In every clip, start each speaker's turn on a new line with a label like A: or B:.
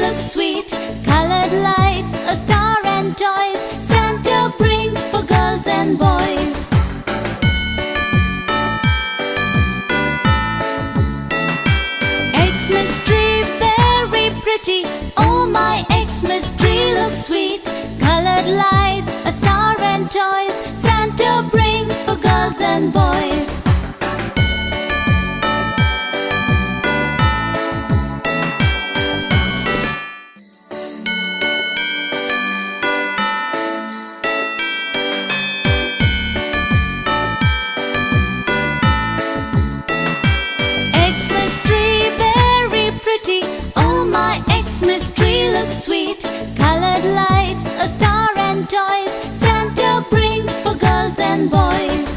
A: looks sweet. Colored lights, a star and toys, Santa brings for girls and boys. Xmas tree, very pretty. Oh, my Xmas tree looks sweet. Colored lights, a star and toys, Santa brings for girls and boys. Xmas tree, very pretty. Oh, my Xmas tree looks sweet. Colored lights, a star and toys, Santa brings for girls and boys.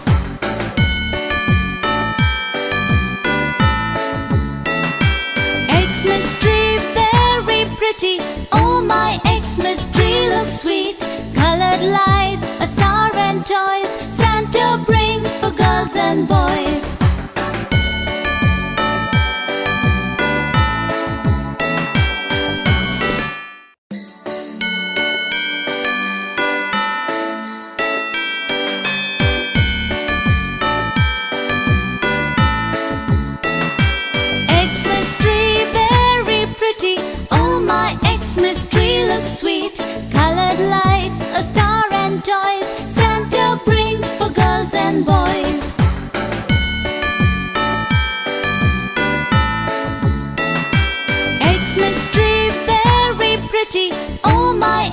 A: Xmas tree, very pretty. Oh, my Xmas tree looks sweet. Colored lights, a star and toys, Santa brings for girls and boys. Xmas tree, very pretty. Oh, my Xmas tree looks sweet. Colored lights, a star and toys, Santa brings for girls and boys. Xmas tree, very pretty. Oh, my